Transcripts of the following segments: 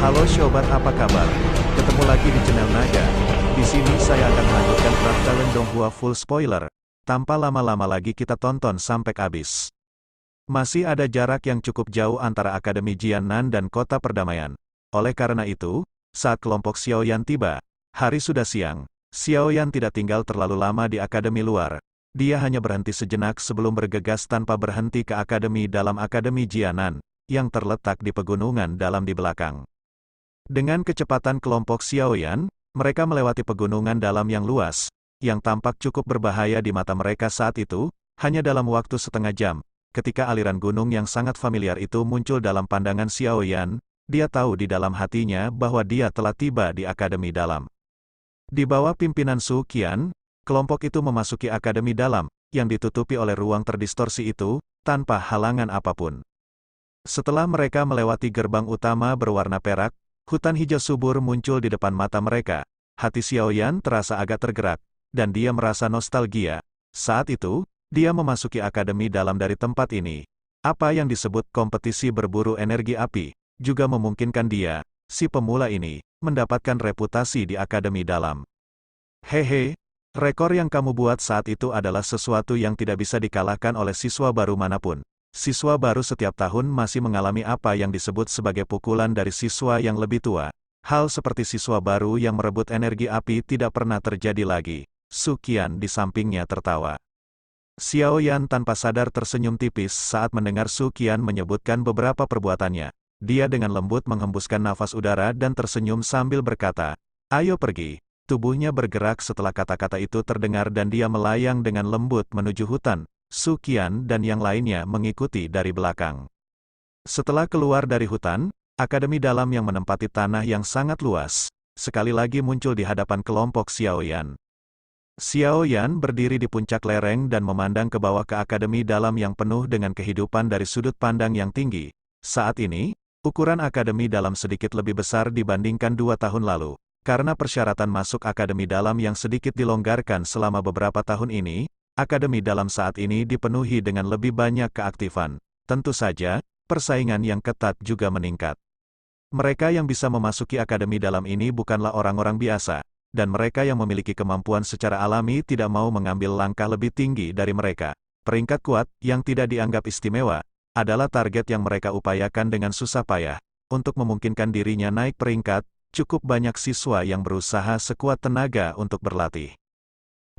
Halo Sobat, apa kabar? Ketemu lagi di channel Naga. Di sini saya akan melanjutkan Draftalin Donghua full spoiler. Tanpa lama-lama lagi kita tonton sampai habis. Masih ada jarak yang cukup jauh antara Akademi Jiannan dan Kota Perdamaian. Oleh karena itu, saat kelompok Xiaoyan tiba, hari sudah siang. Xiaoyan tidak tinggal terlalu lama di Akademi luar. Dia hanya berhenti sejenak sebelum bergegas tanpa berhenti ke Akademi dalam Akademi Jiannan, yang terletak di pegunungan dalam di belakang. Dengan kecepatan kelompok Xiaoyan, mereka melewati pegunungan dalam yang luas, yang tampak cukup berbahaya di mata mereka saat itu, hanya dalam waktu setengah jam. Ketika aliran gunung yang sangat familiar itu muncul dalam pandangan Xiaoyan, dia tahu di dalam hatinya bahwa dia telah tiba di Akademi Dalam. Di bawah pimpinan Su Qian, kelompok itu memasuki Akademi Dalam, yang ditutupi oleh ruang terdistorsi itu, tanpa halangan apapun. Setelah mereka melewati gerbang utama berwarna perak, hutan hijau subur muncul di depan mata mereka. Hati Xiaoyan terasa agak tergerak, dan dia merasa nostalgia. Saat itu, dia memasuki Akademi Dalam dari tempat ini. Apa yang disebut kompetisi berburu energi api, juga memungkinkan dia, si pemula ini, mendapatkan reputasi di Akademi Dalam. Hehe, rekor yang kamu buat saat itu adalah sesuatu yang tidak bisa dikalahkan oleh siswa baru manapun. Siswa baru setiap tahun masih mengalami apa yang disebut sebagai pukulan dari siswa yang lebih tua. Hal seperti siswa baru yang merebut energi api tidak pernah terjadi lagi. Su Qian di sampingnya tertawa. Xiaoyan tanpa sadar tersenyum tipis saat mendengar Su Qian menyebutkan beberapa perbuatannya. Dia dengan lembut menghembuskan nafas udara dan tersenyum sambil berkata, "Ayo pergi." Tubuhnya bergerak setelah kata-kata itu terdengar dan dia melayang dengan lembut menuju hutan. Su Qian dan yang lainnya mengikuti dari belakang. Setelah keluar dari hutan, Akademi Dalam yang menempati tanah yang sangat luas, sekali lagi muncul di hadapan kelompok Xiaoyan. Xiaoyan berdiri di puncak lereng dan memandang ke bawah ke Akademi Dalam yang penuh dengan kehidupan dari sudut pandang yang tinggi. Saat ini, ukuran Akademi Dalam sedikit lebih besar dibandingkan 2 tahun lalu. Karena persyaratan masuk Akademi Dalam yang sedikit dilonggarkan selama beberapa tahun ini, Akademi Dalam saat ini dipenuhi dengan lebih banyak keaktifan. Tentu saja, persaingan yang ketat juga meningkat. Mereka yang bisa memasuki Akademi Dalam ini bukanlah orang-orang biasa, dan mereka yang memiliki kemampuan secara alami tidak mau mengambil langkah lebih tinggi dari mereka. Peringkat kuat, yang tidak dianggap istimewa, adalah target yang mereka upayakan dengan susah payah. Untuk memungkinkan dirinya naik peringkat, cukup banyak siswa yang berusaha sekuat tenaga untuk berlatih.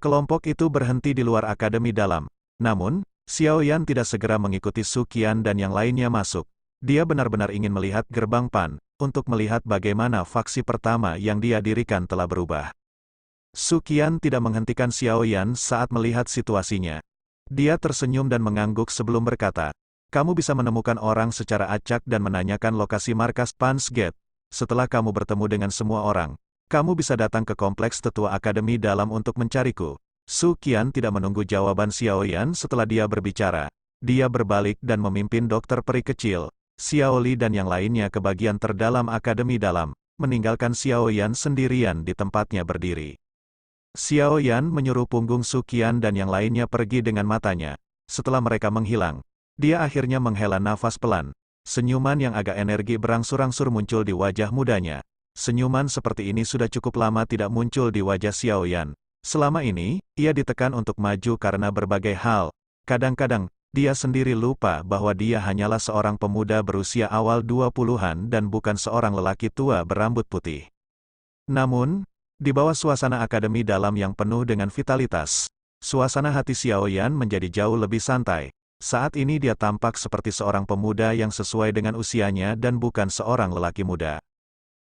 Kelompok itu berhenti di luar Akademi Dalam. Namun, Xiaoyan tidak segera mengikuti Su Qian dan yang lainnya masuk. Dia benar-benar ingin melihat gerbang Pan, untuk melihat bagaimana faksi pertama yang dia dirikan telah berubah. Su Qian tidak menghentikan Xiaoyan saat melihat situasinya. Dia tersenyum dan mengangguk sebelum berkata, "Kamu bisa menemukan orang secara acak dan menanyakan lokasi markas Pan's Gate. Setelah kamu bertemu dengan semua orang, kamu bisa datang ke kompleks tetua Akademi Dalam untuk mencariku." Su Qian tidak menunggu jawaban Xiaoyan setelah dia berbicara. Dia berbalik dan memimpin dokter peri kecil, Xiao Li dan yang lainnya ke bagian terdalam Akademi Dalam, meninggalkan Xiaoyan sendirian di tempatnya berdiri. Xiaoyan menyuruh punggung Su Qian dan yang lainnya pergi dengan matanya. Setelah mereka menghilang, dia akhirnya menghela nafas pelan. Senyuman yang agak energi berangsur-angsur muncul di wajah mudanya. Senyuman seperti ini sudah cukup lama tidak muncul di wajah Xiaoyan. Selama ini, ia ditekan untuk maju karena berbagai hal. Kadang-kadang, dia sendiri lupa bahwa dia hanyalah seorang pemuda berusia awal 20-an dan bukan seorang lelaki tua berambut putih. Namun, di bawah suasana Akademi Dalam yang penuh dengan vitalitas, suasana hati Xiaoyan menjadi jauh lebih santai. Saat ini dia tampak seperti seorang pemuda yang sesuai dengan usianya dan bukan seorang lelaki muda.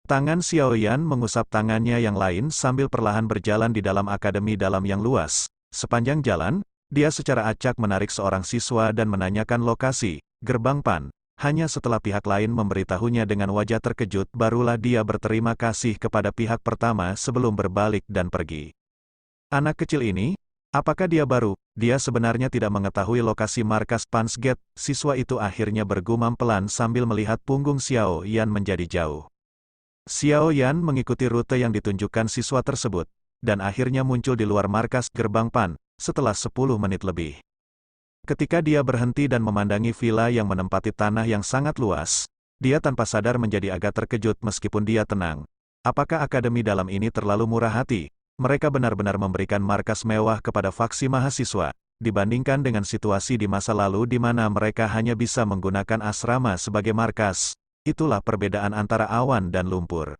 Tangan Xiaoyan mengusap tangannya yang lain sambil perlahan berjalan di dalam Akademi Dalam yang luas. Sepanjang jalan, dia secara acak menarik seorang siswa dan menanyakan lokasi gerbang Pan. Hanya setelah pihak lain memberitahunya dengan wajah terkejut barulah dia berterima kasih kepada pihak pertama sebelum berbalik dan pergi. Anak kecil ini, apakah dia baru? Dia sebenarnya tidak mengetahui lokasi markas Pan's Gate. Siswa itu akhirnya bergumam pelan sambil melihat punggung Xiaoyan menjadi jauh. Xiaoyan mengikuti rute yang ditunjukkan siswa tersebut, dan akhirnya muncul di luar markas gerbang Pan, setelah 10 menit lebih. Ketika dia berhenti dan memandangi villa yang menempati tanah yang sangat luas, Dia tanpa sadar menjadi agak terkejut meskipun dia tenang. Apakah akademi dalam ini terlalu murah hati? Mereka benar-benar memberikan markas mewah kepada faksi mahasiswa, dibandingkan dengan situasi di masa lalu di mana mereka hanya bisa menggunakan asrama sebagai markas. Itulah perbedaan antara awan dan lumpur.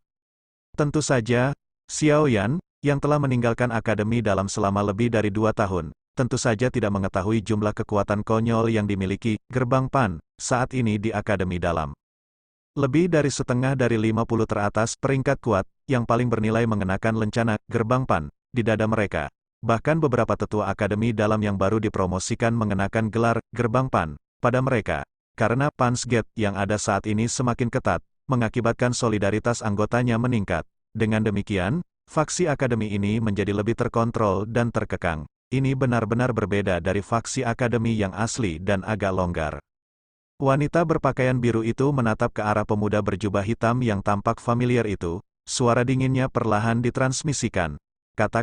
Tentu saja, Xiao Yan, yang telah meninggalkan akademi dalam selama lebih dari 2 tahun, tentu saja tidak mengetahui jumlah kekuatan konyol yang dimiliki Gerbang Pan saat ini di akademi dalam. Lebih dari setengah dari 50 teratas peringkat kuat, yang paling bernilai mengenakan lencana Gerbang Pan di dada mereka. Bahkan beberapa tetua akademi dalam yang baru dipromosikan mengenakan gelar Gerbang Pan pada mereka. Karena Pan's Gate yang ada saat ini semakin ketat, mengakibatkan solidaritas anggotanya meningkat. Dengan demikian, faksi akademi ini menjadi lebih terkontrol dan terkekang. Ini benar-benar berbeda dari faksi akademi yang asli dan agak longgar. Wanita berpakaian biru itu menatap ke arah pemuda berjubah hitam yang tampak familiar itu. Suara dinginnya perlahan ditransmisikan. Kata